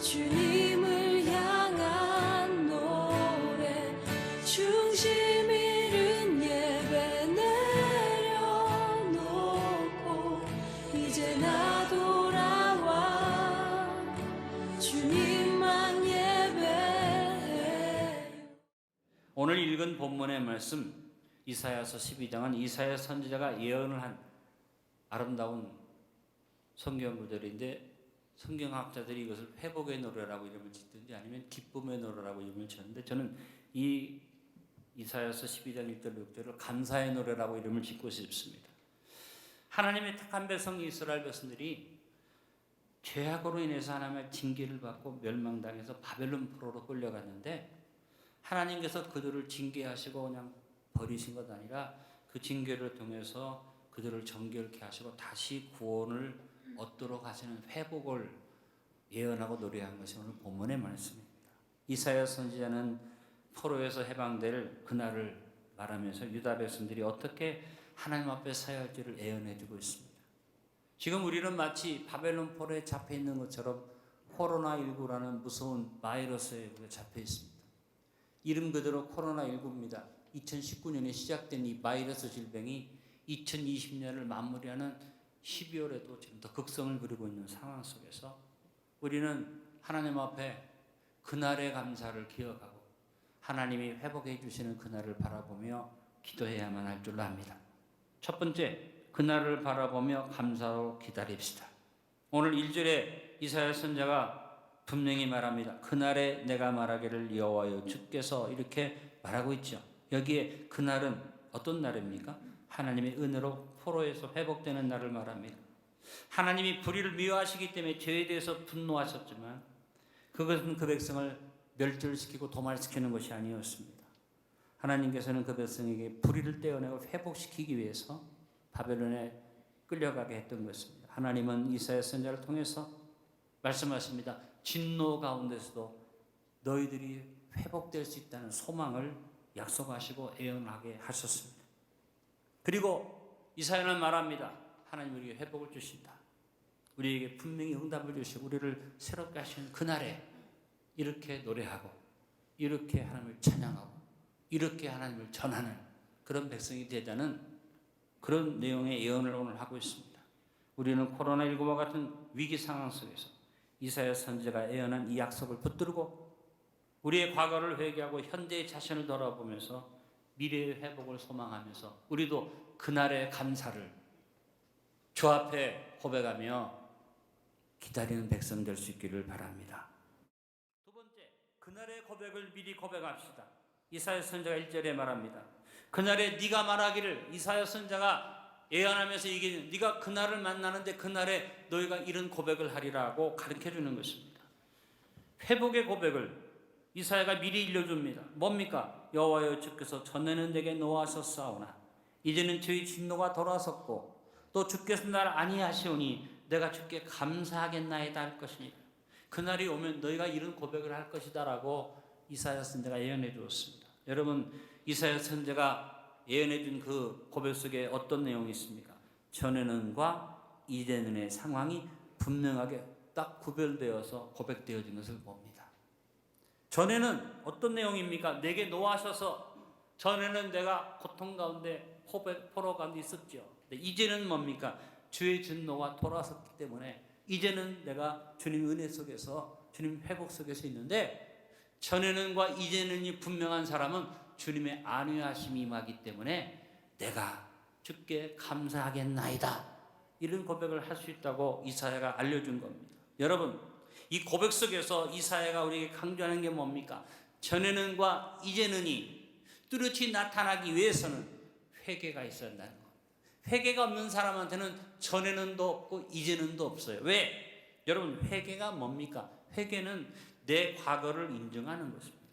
주님을 향한 노래 중심 잃은 예배 내려놓고 이제 나 돌아와 주님만 예배해. 오늘 읽은 본문의 말씀 이사야서 12장은 이사야 선지자가 예언을 한 아름다운 성경 구절인데 성경학자들이 이것을 회복의 노래라고 이름을 짓든지 아니면 기쁨의 노래라고 이름을 지었는데 저는 이 이사야서 12장 1절 6절을 감사의 노래라고 이름을 짓고 싶습니다. 하나님의 택한 백성 이스라엘 백성들이 죄악으로 인해서 하나님의 징계를 받고 멸망당해서 바벨론 포로로 끌려갔는데 하나님께서 그들을 징계하시고 그냥 버리신 것 아니라 그 징계를 통해서 그들을 정결케 하시고 다시 구원을 얻도록 하시는 회복을 예언하고 노래한 것이 오늘 본문의 말씀입니다. 이사야 선지자는 포로에서 해방될 그날을 말하면서 유다 백성들이 어떻게 하나님 앞에 서야 할지를 예언해 주고 있습니다. 지금 우리는 마치 바벨론 포로에 잡혀 있는 것처럼 코로나19라는 무서운 바이러스에 잡혀 있습니다. 이름 그대로 코로나19입니다. 2019년에 시작된 이 바이러스 질병이 2020년을 마무리하는 12월에도 지금 더 극성을 부리고 있는 상황 속에서 우리는 하나님 앞에 그날의 감사를 기억하고 하나님이 회복해 주시는 그날을 바라보며 기도해야만 할 줄 압니다. 첫 번째, 그날을 바라보며 감사로 기다립시다. 오늘 1절에 이사야 선지자가 분명히 말합니다. 그날에 내가 말하기를 여호와여 주께서 이렇게 말하고 있죠. 여기에 그날은 어떤 날입니까? 하나님의 은혜로 포로에서 회복되는 날을 말합니다. 하나님이 불의를 미워하시기 때문에 죄에 대해서 분노하셨지만 그것은 그 백성을 멸절시키고 도말시키는 것이 아니었습니다. 하나님께서는 그 백성에게 불의를 떼어내고 회복시키기 위해서 바벨론에 끌려가게 했던 것입니다. 하나님은 이사야 선지자를 통해서 말씀하십니다. 진노 가운데서도 너희들이 회복될 수 있다는 소망을 약속하시고 예언하게 하셨습니다. 그리고 이사야는 말합니다. 하나님 우리에게 회복을 주신다. 우리에게 분명히 응답을 주시고 우리를 새롭게 하시는 그날에 이렇게 노래하고 이렇게 하나님을 찬양하고 이렇게 하나님을 전하는 그런 백성이 되자는 그런 내용의 예언을 오늘 하고 있습니다. 우리는 코로나19와 같은 위기 상황 속에서 이사야 선지자가 예언한 이 약속을 붙들고 우리의 과거를 회개하고 현재의 자신을 돌아보면서 미래의 회복을 소망하면서 우리도 그날의 감사를 주 앞에 고백하며 기다리는 백성 될 수 있기를 바랍니다. 두 번째, 그날의 고백을 미리 고백합시다. 이사야 선지자가 1절에 말합니다. 그날에 네가 말하기를 이사야 선지자가 예언하면서 얘기해요. 네가 그날을 만나는데 그날에 너희가 이런 고백을 하리라고 가르쳐주는 것입니다. 회복의 고백을 이사야가 미리 일러줍니다. 뭡니까? 여호와여 주께서 전에는 내게 노하셨사오나 이제는 주의 진노가 돌아섰고 또 주께서 나를 아니하시오니 내가 주께 감사하겠나이다 할 것이니 그날이 오면 너희가 이런 고백을 할 것이다 라고 이사야 선지자가 예언해 주었습니다. 여러분, 이사야 선지자가 예언해 준 그 고백 속에 어떤 내용이 있습니까? 전에는과 이제는의 상황이 분명하게 딱 구별되어서 고백되어진 것을 봅니다. 전에는 어떤 내용입니까? 내게 노하셔서 전에는 내가 고통 가운데 포로 가운데 있었죠. 이제는 뭡니까? 주의 진노가 돌아섰기 때문에 이제는 내가 주님 은혜 속에서 주님 회복 속에서 있는데 전에는과 이제는이 분명한 사람은 주님의 안위하심이 임하기 때문에 내가 주께 감사하겠나이다. 이런 고백을 할 수 있다고 이사야가 알려준 겁니다. 여러분, 이 고백 속에서 이사야가 우리에게 강조하는 게 뭡니까? 전에는과 이제는이 뚜렷이 나타나기 위해서는 회개가 있어야 한다는 것. 회개가 없는 사람한테는 전에는도 없고 이제는도 없어요. 왜? 여러분, 회개가 뭡니까? 회개는 내 과거를 인정하는 것입니다.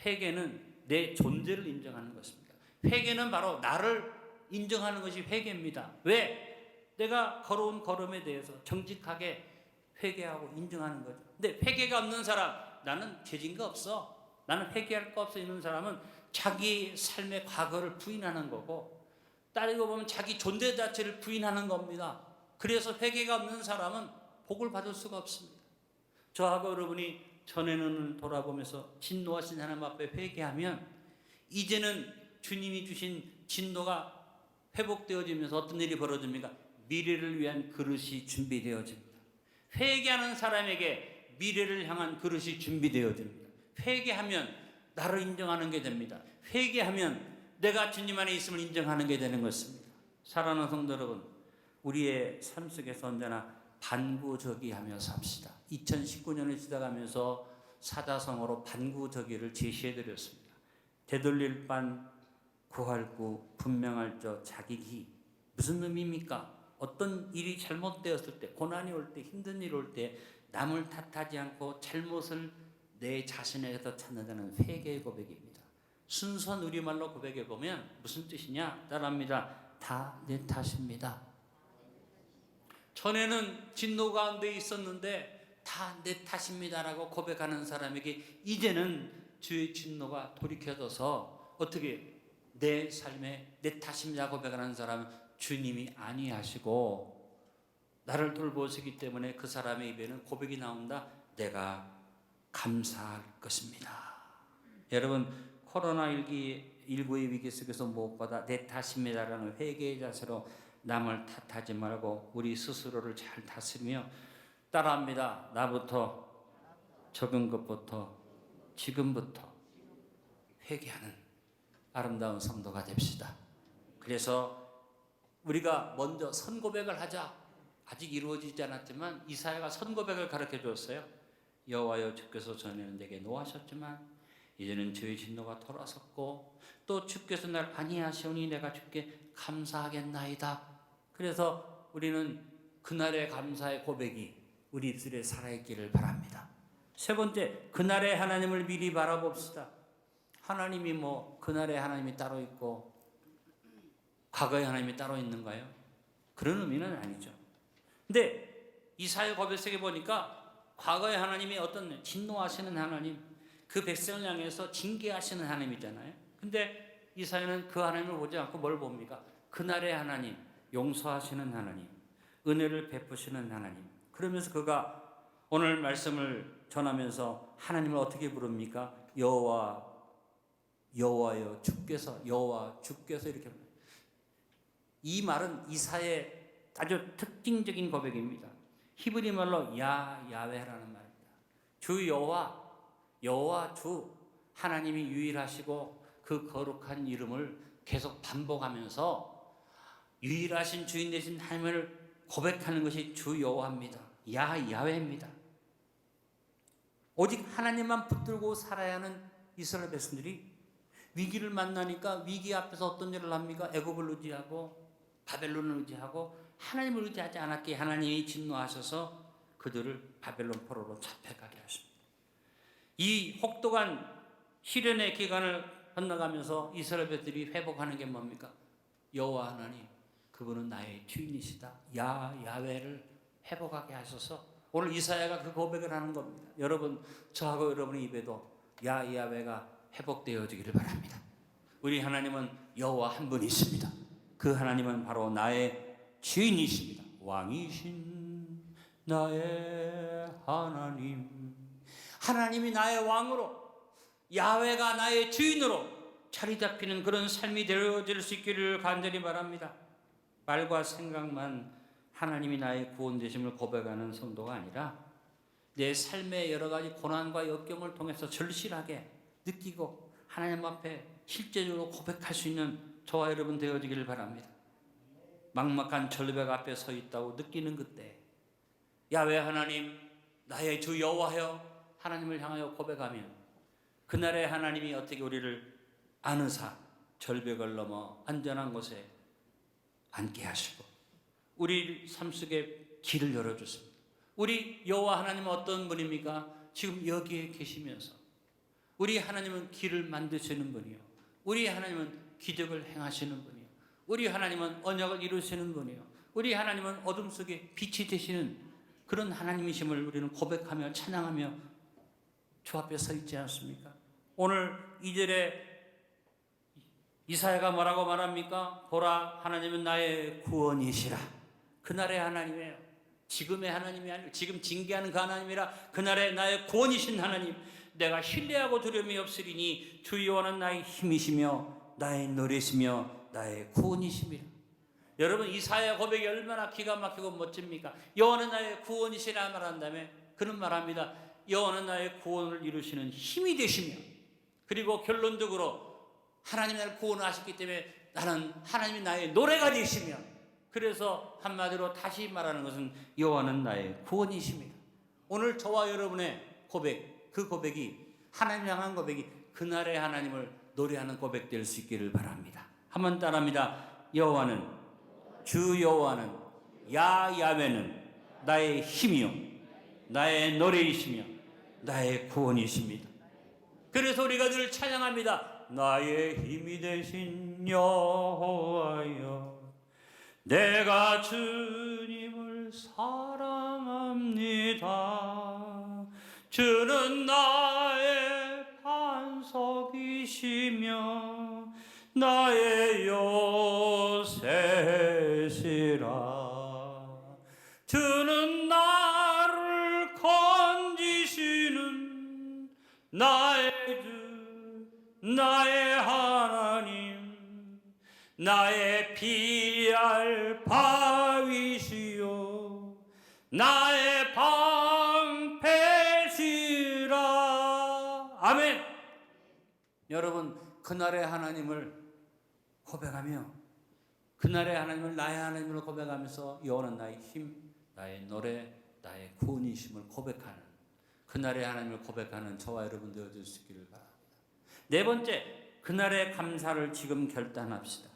회개는 내 존재를 인정하는 것입니다. 회개는 바로 나를 인정하는 것이 회개입니다. 왜? 내가 걸어온 걸음에 대해서 정직하게 회개하고 인정하는 거죠. 근데 회개가 없는 사람, 나는 죄진 거 없어, 나는 회개할 거 없어 이런 사람은 자기 삶의 과거를 부인하는 거고 따르고 보면 자기 존재 자체를 부인하는 겁니다. 그래서 회개가 없는 사람은 복을 받을 수가 없습니다. 저하고 여러분이 전에는 돌아보면서 진노하신 하나님 앞에 회개하면 이제는 주님이 주신 진노가 회복되어지면서 어떤 일이 벌어집니까? 미래를 위한 그릇이 준비되어집니다. 회개하는 사람에게 미래를 향한 그릇이 준비되어집니다. 회개하면 나를 인정하는 게 됩니다. 회개하면 내가 주님 안에 있음을 인정하는 게 되는 것입니다. 사랑하는 성도 여러분, 우리의 삶 속에서 언제나 반구저기하며 삽시다. 2019년을 시작하면서 사자성어로 반구저기를 제시해드렸습니다. 되돌릴 반 구할 구 분명할 저 자기기. 무슨 의미입니까? 어떤 일이 잘못되었을 때, 고난이 올 때, 힘든 일이 올 때 남을 탓하지 않고 잘못을 내 자신에게서 찾는다는 회개의 고백입니다. 순수한 우리말로 고백해 보면 무슨 뜻이냐? 따라합니다. 다 내 탓입니다. 전에는 진노 가운데 있었는데 다 내 탓입니다라고 고백하는 사람에게 이제는 주의 진노가 돌이켜져서 어떻게 내 삶에 내 탓입니다 고백하는 사람은 주님이 아니하시고 나를 돌보시기 때문에 그 사람의 입에는 고백이 나온다. 내가 감사할 것입니다. 여러분, 코로나19의 위기 속에서 무엇보다 내 탓입니다라는 회개의 자세로 남을 탓하지 말고 우리 스스로를 잘 다스리며 따라합니다. 나부터, 적은 것부터, 지금부터 회개하는 아름다운 성도가 됩시다. 그래서 우리가 먼저 선고백을 하자. 아직 이루어지지 않았지만 이사야가 선고백을 가르쳐 주었어요. 여호와여, 주께서 전에는 내게 노하셨지만 이제는 주의 진노가 돌아섰고 또 주께서 날 안위하시오니 내가 주께 감사하겠나이다. 그래서 우리는 그날의 감사의 고백이 우리 입술에 살아있기를 바랍니다. 세 번째, 그날의 하나님을 미리 바라봅시다. 하나님이 그날의 하나님이 따로 있고 과거의 하나님이 따로 있는가요? 그런 의미는 아니죠. 근데 이사야 고백 속에 보니까 과거의 하나님이 어떤 진노하시는 하나님, 그 백성을 향해서 징계하시는 하나님이잖아요. 근데 이사야는 그 하나님을 보지 않고 뭘 봅니까? 그날의 하나님, 용서하시는 하나님, 은혜를 베푸시는 하나님. 그러면서 그가 오늘 말씀을 전하면서 하나님을 어떻게 부릅니까? 여호와여 주께서, 여호와 주께서 이렇게 부릅니다. 이 말은 이사야의 아주 특징적인 고백입니다. 히브리 말로 야훼라는 말입니다. 주 여호와 주 하나님이 유일하시고 그 거룩한 이름을 계속 반복하면서 유일하신 주인 되신 하나님을 고백하는 것이 주 여호와입니다. 야훼입니다. 오직 하나님만 붙들고 살아야 하는 이스라엘 백성들이 위기를 만나니까 위기 앞에서 어떤 일을 합니까? 애굽을 의지하고 바벨론을 의지하고 하나님을 의지하지 않았기에 하나님이 진노하셔서 그들을 바벨론 포로로 잡혀가게 하십니다. 이 혹독한 시련의 기간을 건너가면서 이스라엘 백성들이 회복하는 게 뭡니까? 여호와 하나님, 그분은 나의 주인이시다. 야훼를 회복하게 하셔서 오늘 이사야가 그 고백을 하는 겁니다. 여러분, 저하고 여러분의 입에도 야훼가 회복되어지기를 바랍니다. 우리 하나님은 여호와 한 분이십니다. 그 하나님은 바로 나의 주인이십니다. 왕이신 나의 하나님, 하나님이 나의 왕으로, 야훼가 나의 주인으로 자리 잡히는 그런 삶이 되어질 수 있기를 간절히 바랍니다. 말과 생각만 하나님이 나의 구원 되심을 고백하는 성도가 아니라 내 삶의 여러 가지 고난과 역경을 통해서 절실하게 느끼고 하나님 앞에 실제적으로 고백할 수 있는 저와 여러분 되어지기를 바랍니다. 막막한 절벽 앞에 서 있다고 느끼는 그때 야훼 하나님, 나의 주 여호와여 하나님을 향하여 고백하면 그날의 하나님이 어떻게 우리를 안으사 절벽을 넘어 안전한 곳에 앉게 하시고 우리 삶 속에 길을 열어주십니다. 우리 여호와 하나님은 어떤 분입니까? 지금 여기에 계시면서 우리 하나님은 길을 만드시는 분이요, 우리 하나님은 기적을 행하시는 분이요, 우리 하나님은 언약을 이루시는 분이요, 우리 하나님은 어둠 속에 빛이 되시는 그런 하나님이심을 우리는 고백하며 찬양하며 주 앞에 서 있지 않습니까? 오늘 2절에 이사야가 뭐라고 말합니까? 보라, 하나님은 나의 구원이시라. 그날의 하나님이에요. 지금의 하나님이 아니고 지금 징계하는 그 하나님이라 그날에 나의 구원이신 하나님, 내가 신뢰하고 두려움이 없으리니 주 여호와는 나의 힘이시며 나의 노래시며 나의 구원이십니다. 여러분, 이사야 고백이 얼마나 기가 막히고 멋집니까? 여호와는 나의 구원이시라 말한 다음에 그는 말합니다. 여호와는 나의 구원을 이루시는 힘이 되시며, 그리고 결론적으로 하나님이 나를 구원하셨기 때문에 나는 하나님이 나의 노래가 되시며, 그래서 한마디로 다시 말하는 것은 여호와는 나의 구원이십니다. 오늘 저와 여러분의 고백, 그 고백이 하나님 향한 고백이 그날의 하나님을 노래하는 고백 될 수 있기를 바랍니다. 한번 따라합니다. 여호와는, 주 여호와는, 야외는 나의 힘이요 나의 노래이시며 나의 구원이십니다. 그래서 우리가 늘 찬양합니다. 나의 힘이 되신 여호와여, 내가 주님을 사랑합니다. 주는 나의 반석이시며 나의 요새시라. 주는 나를 건지시는 나의 주, 나의 하나님, 나의 피할 바위시요 나의 방패시라. 아멘. 여러분, 그날의 하나님을 고백하며, 그날의 하나님을 나의 하나님으로 고백하면서 여호와는 나의 힘, 나의 노래, 나의 구원이심을 고백하는, 그날의 하나님을 고백하는 저와 여러분 되어줄 수 있기를 바랍니다. 네 번째, 그날의 감사를 지금 결단합시다.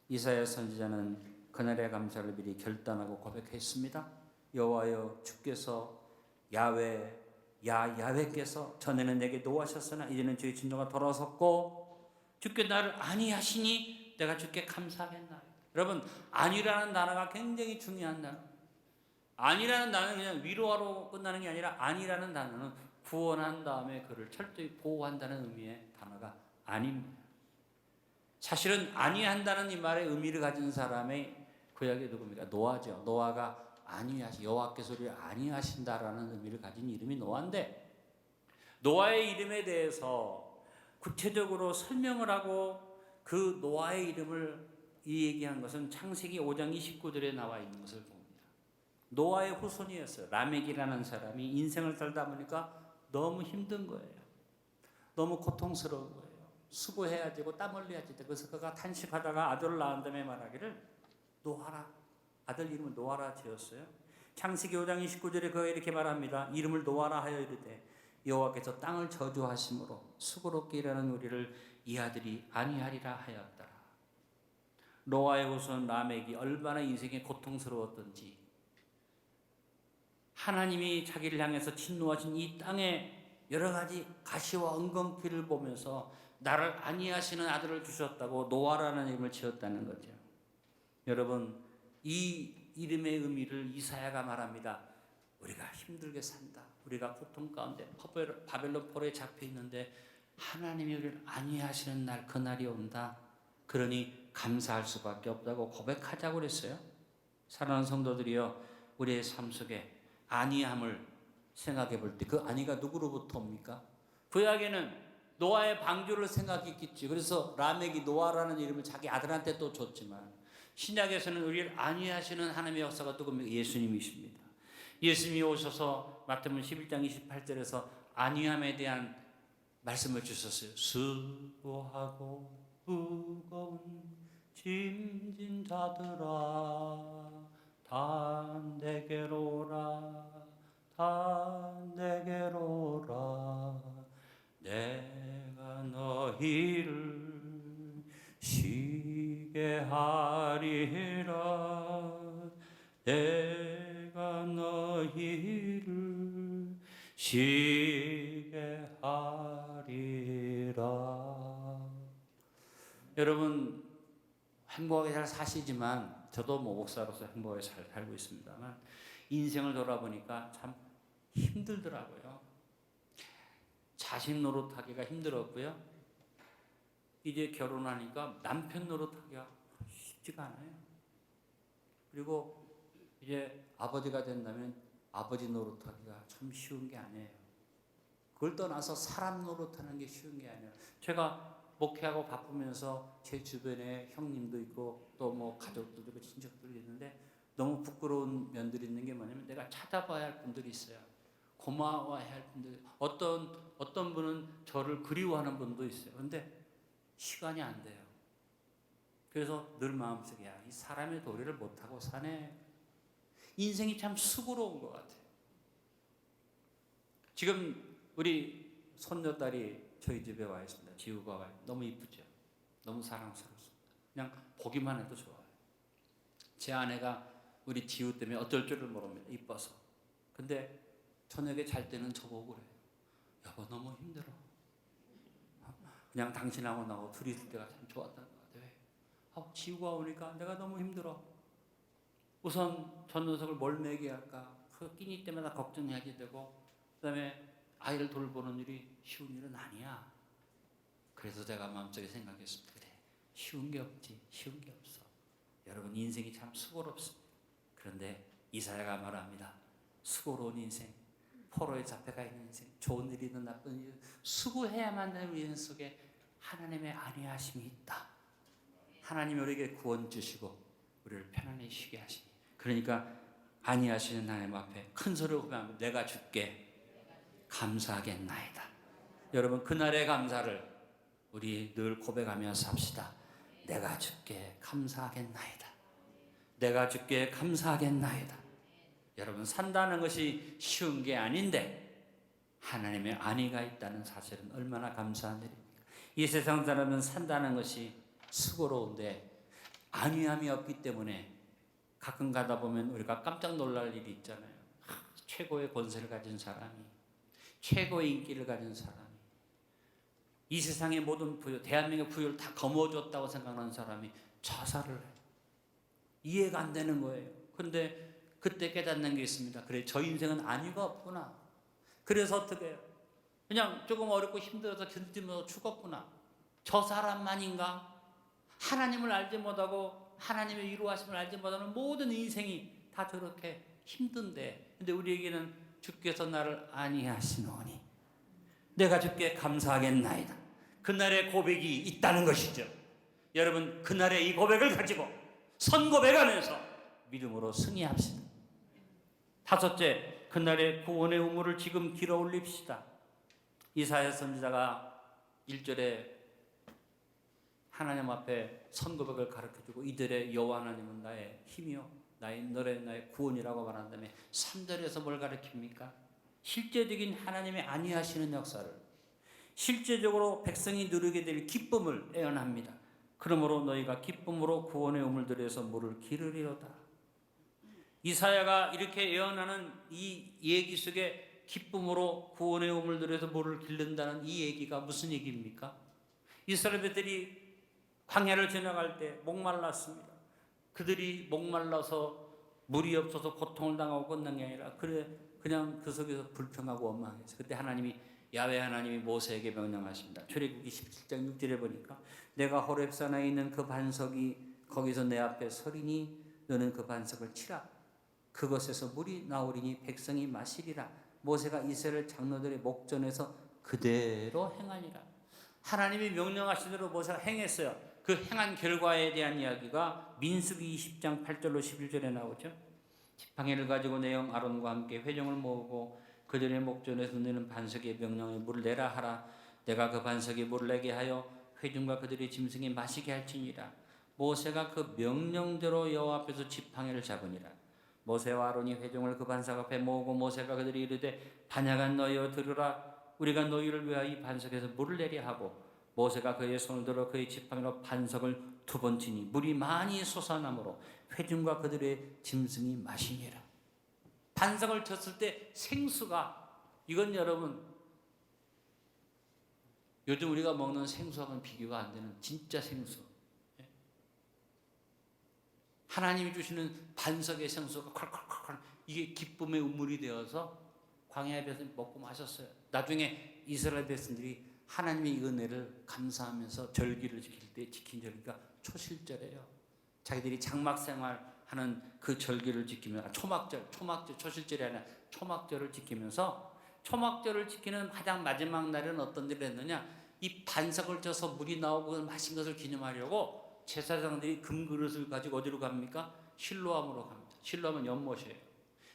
이사야 선지자는 그날의 감사를 미리 결단하고 고백했습니다. 여호와여, 주께서 야훼께서 전에는 내게 노하셨으나 이제는 주의 진노가 돌아섰고 주께 나를 안위하시니 내가 주께 감사하겠나이다. 여러분, 안위라는 단어가 굉장히 중요한 단어. 안위라는 단어는 그냥 위로하러 끝나는 게 아니라, 안위라는 단어는 구원한 다음에 그를 철저히 보호한다는 의미의 단어가 아닙니다. 사실은 안위한다는 이 말의 의미를 가진 사람의 구약의 누굽니까? 노아죠. 노아가 여호와께서 우리를 안위하신다라는 의미를 가진 이름이 노아인데, 노아의 이름에 대해서 구체적으로 설명을 하고 그 노아의 이름을 얘기한 것은 창세기 5장 29절에 나와 있는 것을 봅니다. 노아의 후손이었어요. 라멕이라는 사람이 인생을 살다 보니까 너무 힘든 거예요. 너무 고통스러운 거예요. 수고해야 되고 땀 흘려야 되고, 그래서 그가 탄식하다가 아들을 낳은 다음에 말하기를 노아라, 아들 이름을 노아라 지었어요. 창세기 5장 29절에 그가 이렇게 말합니다. 이름을 노아라 하여 이르되 여호와께서 땅을 저주하심으로 수고롭게 일하는 우리를 이 아들이 안위하리라 하였더라. 노아의 후손 라멕이 얼마나 인생이 고통스러웠던지, 하나님이 자기를 향해서 진노하신 이 땅에 여러 가지 가시와 엉겅퀴를 보면서 나를 안위하시는 아들을 주셨다고 노아라는 이름을 지었다는 거죠. 여러분, 이 이름의 의미를 이사야가 말합니다. 우리가 힘들게 산다, 우리가 고통 가운데 바벨론 포로에 잡혀 있는데 하나님이 우리를 안위하시는 날, 그날이 온다. 그러니 감사할 수밖에 없다고 고백하자고 그랬어요. 사랑하는 성도들이여, 우리의 삶 속에 안위함을 생각해 볼 때 그 안위가 누구로부터 옵니까? 구약에는 노아의 방주를 생각했겠지. 그래서 라멕이 노아라는 이름을 자기 아들한테 또 줬지만, 신약에서는 우리를 안위하시는 하나님의 역사가 누굽니까? 예수님이십니다. 예수님이 오셔서 마태복음 11장 28절에서 안위함에 대한 말씀을 주셨어요. 수고하고 무거운 짐진 자들아 다 내게로 오라, 다 내게로 오라. 내가 너희를 쉬게 하리라. 내가 너희를 쉬게 하리라. 여러분, 행복하게 잘 사시지만, 저도 목사로서 행복하게 잘 살고 있습니다만, 인생을 돌아보니까 참 힘들더라고요. 자식 노릇하기가 힘들었고요. 이제 결혼하니까 남편 노릇하기가 쉽지가 않아요. 그리고 이제 아버지가 된다면 아버지 노릇하기가 참 쉬운 게 아니에요. 그걸 떠나서 사람 노릇하는 게 쉬운 게 아니에요. 제가 목회하고 바쁘면서 제 주변에 형님도 있고 또 뭐 가족들도 있고 친척들도 있는데 너무 부끄러운 면들이 있는 게 뭐냐면 내가 찾아봐야 할 분들이 있어요. 고마워해야 할 분들. 어떤 분은 저를 그리워하는 분도 있어요. 근데 시간이 안 돼요. 그래서 늘 마음속에 이 사람의 도리를 못하고 사네. 인생이 참 수고로운 것 같아요. 지금 우리 손녀딸이 저희 집에 와 있습니다. 지우가 와요. 너무 이쁘죠? 너무 사랑스럽습니다. 그냥 보기만 해도 좋아요. 제 아내가 우리 지우 때문에 어쩔 줄을 모릅니다. 이뻐서. 근데 저녁에 잘 때는 저보고 그래요. 여보 너무 힘들어. 그냥 당신하고 나하고 둘이 있을 때가 참 좋았던 것 같아요. 지우가 오니까 내가 너무 힘들어. 우선 전 녀석을 뭘 먹여야 할까? 그 끼니 때마다 걱정하게 되고 그다음에 아이를 돌보는 일이 쉬운 일은 아니야. 그래서 제가 마음속에 생각했습니다. 그래, 쉬운 게 없지. 쉬운 게 없어. 여러분 인생이 참 수고롭습니다. 그런데 이사야가 말합니다. 수고로운 인생, 포로에 잡혀가 있는 인생, 좋은 일이든 나쁜 일이든 수고해야만 되는 우리 인생 속에 하나님의 안위하심이 있다. 하나님이 우리에게 구원 주시고 우리를 편안히 쉬게 하시니 그러니까 안위하시는 하나님 앞에 큰 소리로 고백하면 내가 주께 감사하겠나이다. 여러분 그날의 감사를 우리 늘 고백하며 삽시다. 내가 주께 감사하겠나이다. 내가 주께 감사하겠나이다. 여러분 산다는 것이 쉬운 게 아닌데 하나님의 안위가 있다는 사실은 얼마나 감사한 일입니까? 이 세상 사람은 산다는 것이 수고로운데 안위함이 없기 때문에 가끔 가다 보면 우리가 깜짝 놀랄 일이 있잖아요. 최고의 권세를 가진 사람이, 최고의 인기를 가진 사람이, 이 세상의 모든 부여, 대한민국의 부여를 다 거머쥐었다고 생각하는 사람이 자살을 해요. 이해가 안 되는 거예요. 그런데 그때 깨닫는 게 있습니다. 그래, 저 인생은 안위가 없구나. 그래서 어떻게 해요? 그냥 조금 어렵고 힘들어서 견디면서 죽었구나. 저 사람만인가? 하나님을 알지 못하고 하나님의 위로하심을 알지 못하는 모든 인생이 다 저렇게 힘든데, 근데 우리에게는 주께서 나를 안위하시노니 내가 주께 감사하겠나이다. 그날의 고백이 있다는 것이죠. 여러분 그날의 이 고백을 가지고 선고백하면서 믿음으로 승리합시다. 다섯째, 그날의 구원의 우물을 지금 길어 올립시다. 이사야 선지자가 1절에 하나님 앞에 선고백을 가르쳐주고 이들의 여호와 하나님은 나의 힘이요 나의 구원이라고 말한 다음에 3절에서 뭘 가르칩니까? 실제적인 하나님의 안위하시는 역사를, 실제적으로 백성이 누리게 될 기쁨을 예언합니다. 그러므로 너희가 기쁨으로 구원의 우물들에서 물을 기르리로다. 이사야가 이렇게 예언하는 이 얘기 속에 기쁨으로 구원의 우물들에서 물을 기른다는 이 얘기가 무슨 얘기입니까? 이스라엘들이 광야를 지나갈 때 목말랐습니다. 그들이 목말라서 물이 없어서 고통을 당하고 끝난 게 아니라 그냥 그 속에서 불평하고 원망했어요. 그때 하나님이 야훼 하나님이 모세에게 명령하십니다. 출애굽기 17장 6절에 보니까 내가 호렙산에 있는 그 반석이 거기서 내 앞에 서리니 너는 그 반석을 치라. 그것에서 물이 나오리니 백성이 마시리라. 모세가 이스라엘 장로들의 목전에서 그대로 행하니라. 하나님이 명령하신 대로 모세가 행했어요. 그 행한 결과에 대한 이야기가 민수기 20장 8절로 11절에 나오죠. 지팡이를 가지고 내 형 아론과 함께 회중을 모으고 그들의 목전에서 너는 반석에 명령에 물을 내라 하라. 내가 그 반석에 물을 내게 하여 회중과 그들의 짐승이 마시게 할지니라. 모세가 그 명령대로 여호와 앞에서 지팡이를 잡으니라. 모세와 아론이 회중을 그 반석 앞에 모으고 모세가 그들이 이르되 반야간 너희여 들으라. 우리가 너희를 위하여 이 반석에서 물을 내려 하고 모세가 그의 손을 들어 그의 지팡이로 반석을 2번 치니 물이 많이 솟아나므로 회중과 그들의 짐승이 마시니라. 반석을 쳤을 때 생수가, 이건 여러분 요즘 우리가 먹는 생수하고는 비교가 안 되는 진짜 생수. 하나님이 주시는 반석의 생수가 콸콸콸콸 이게 기쁨의 우물이 되어서 광야의 백성이 먹고 마셨어요. 나중에 이스라엘 백성들이 하나님의 은혜를 감사하면서 절기를 지킬 때 지킨 절기가 초실절이에요. 자기들이 장막 생활하는 하는 그 절기를 지키면서 초막절 초실절이 아니라 초막절을 지키면서 초막절을 지키는 가장 마지막 날에는 어떤 일을 했느냐? 이 반석을 쪄서 물이 나오고 마신 것을 기념하려고 제사장들이 금그릇을 가지고 어디로 갑니까? 실로암으로 갑니다. 실로암은 연못이에요.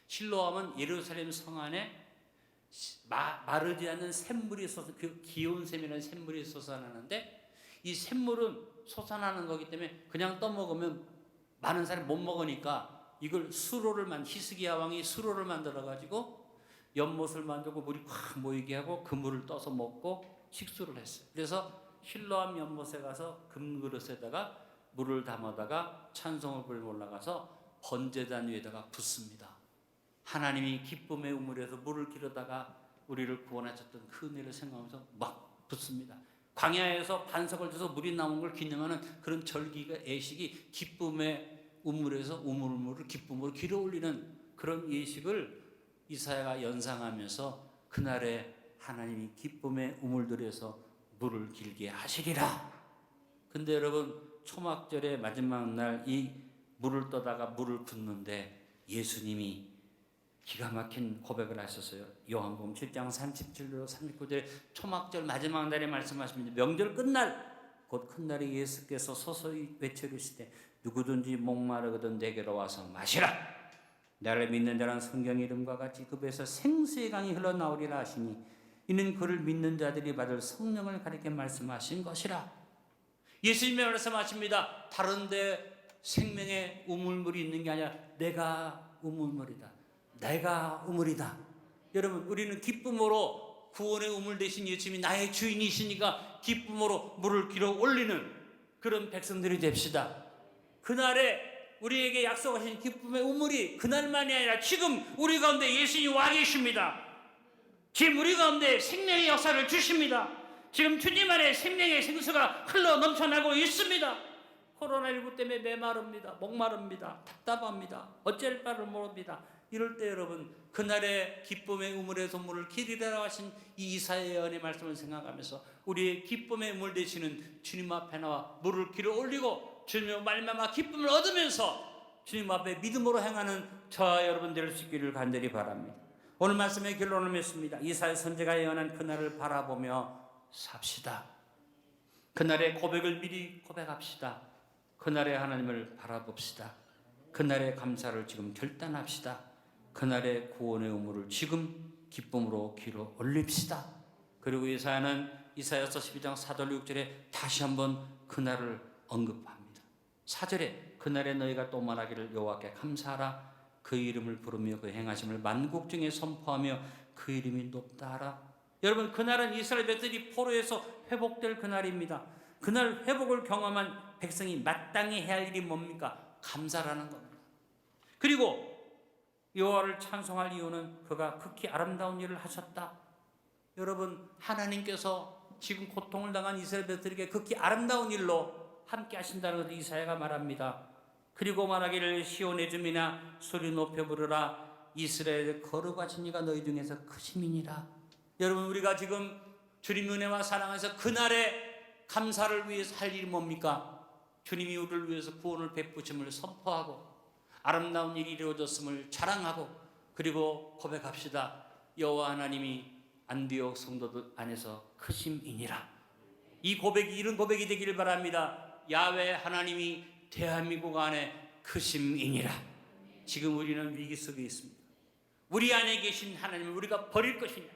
실로암은 예루살렘 성 안에 마르지 않는 샘물이 그 기온 샘이라는 샘물이 솟아나는데, 이 샘물은 솟아나는 거기 때문에 그냥 떠먹으면 많은 사람이 못 먹으니까 이걸 히스기야 왕이 수로를 만들어 가지고 연못을 만들고 물이 확 모이게 하고 그 물을 떠서 먹고 식수를 했어요. 그래서 실로암 연못에 가서 금그릇에다가 물을 담아다가 찬송을 부르고 올라가서 번제단 위에다가 붓습니다. 하나님이 기쁨의 우물에서 물을 기르다가 우리를 구원하셨던 그 은혜를 생각하면서 막 붓습니다. 광야에서 반석을 쳐서 물이 나오는 걸 기념하는 그런 절기가 예식이 기쁨의 우물에서 우물물을 기쁨으로 길어 올리는 그런 예식을 이사야가 연상하면서 그날에 하나님이 기쁨의 우물들에서 물을 길게 하시리라. 근데 여러분, 초막절의 마지막 날 이 물을 떠다가 물을 붓는데 예수님이 기가 막힌 고백을 하셨어요. 요한복음 7장 37절 39절에 초막절 마지막 날에 말씀하십니다. 명절 끝날 곧 큰 날에 예수께서 서서히 외치시되 누구든지 목마르거든 내게로 와서 마시라. 나를 믿는 자는 성경 이름과 같이 그 배에서 생수의 강이 흘러나오리라 하시니 이는 그를 믿는 자들이 받을 성령을 가리켜 말씀하신 것이라. 예수님이 말씀하십니다. 다른데 생명의 우물물이 있는 게 아니라 내가 우물물이다. 내가 우물이다. 여러분, 우리는 기쁨으로 구원의 우물 되신 예수님이 나의 주인이시니까 기쁨으로 물을 길어 올리는 그런 백성들이 됩시다. 그날에 우리에게 약속하신 기쁨의 우물이 그날만이 아니라 지금 우리 가운데 예수님이 와 계십니다. 지금 우리 가운데 생명의 역사를 주십니다. 지금 주님 안에 생명의 생수가 흘러 넘쳐나고 있습니다. 코로나19 때문에 메마릅니다. 목마릅니다. 답답합니다. 어쩔 바를 모릅니다. 이럴 때 여러분, 그날의 기쁨의 우물에서 물을 기리라 하신 이 이사야의 예언의 말씀을 생각하면서 우리의 기쁨의 우물 되시는 주님 앞에 나와 물을 길어 올리고 주님의 말미암아 기쁨을 얻으면서 주님 앞에 믿음으로 행하는 저와 여러분 될 수 있기를 간절히 바랍니다. 오늘 말씀의 결론을 맺습니다. 이사야 선지자가 예언한 그날을 바라보며 삽시다. 그날의 고백을 미리 고백합시다. 그날의 하나님을 바라봅시다. 그날의 감사를 지금 결단합시다. 그날의 구원의 우물을 지금 기쁨으로 길어 올립시다. 그리고 이사야는 이사야서 12장 4절 6절에 다시 한번 그날을 언급합니다. 4절에 그날에 너희가 또 말하기를 여호와께 감사하라. 그 이름을 부르며 그 행하심을 만국 중에 선포하며 그 이름이 높다 하라. 여러분, 그날은 이스라엘 백성이 포로에서 회복될 그날입니다. 그날 회복을 경험한 백성이 마땅히 해야 할 일이 뭡니까? 감사라는 겁니다. 그리고 여호와를 찬송할 이유는 그가 극히 아름다운 일을 하셨다. 여러분, 하나님께서 지금 고통을 당한 이스라엘 백성에게 극히 아름다운 일로 함께 하신다는 것을 이사야가 말합니다. 그리고 말하기를 시온의 주민아 소리 높여 부르라. 이스라엘의 거룩하신 이가 너희 중에서 크심이니라. 여러분, 우리가 지금 주님의 은혜와 사랑에서 그날의 감사를 위해서 할 일이 뭡니까? 주님이 우리를 위해서 구원을 베푸심을 선포하고 아름다운 일이 이루어졌음을 자랑하고 그리고 고백합시다. 여호와 하나님이 안디옥 성도들 안에서 크심이니라. 이 고백이 이런 고백이 되기를 바랍니다. 야훼 하나님이 대한민국 안에 크심이니라. 지금 우리는 위기 속에 있습니다. 우리 안에 계신 하나님을 우리가 버릴 것이냐?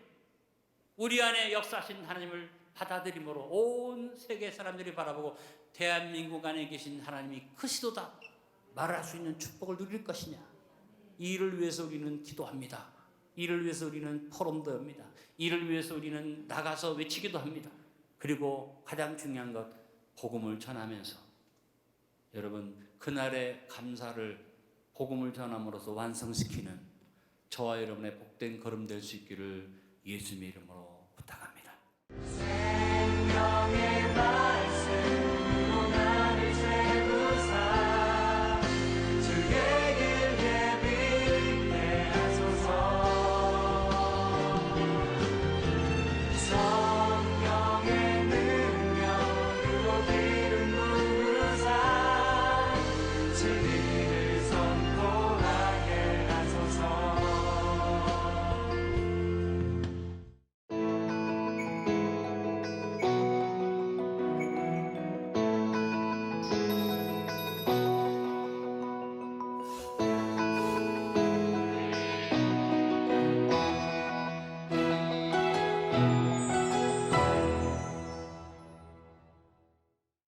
우리 안에 역사하신 하나님을 받아들임으로 온 세계 사람들이 바라보고 대한민국 안에 계신 하나님이 크시도다 말할 수 있는 축복을 누릴 것이냐? 이 일을 위해서 우리는 기도합니다. 이를 위해서 우리는 포럼도 합니다. 이를 위해서 우리는 나가서 외치기도 합니다. 그리고 가장 중요한 것, 복음을 전하면서 여러분, 그날의 감사를 복음을 전함으로써 완성시키는 저와 여러분의 복된 걸음 될 수 있기를 예수님의 이름으로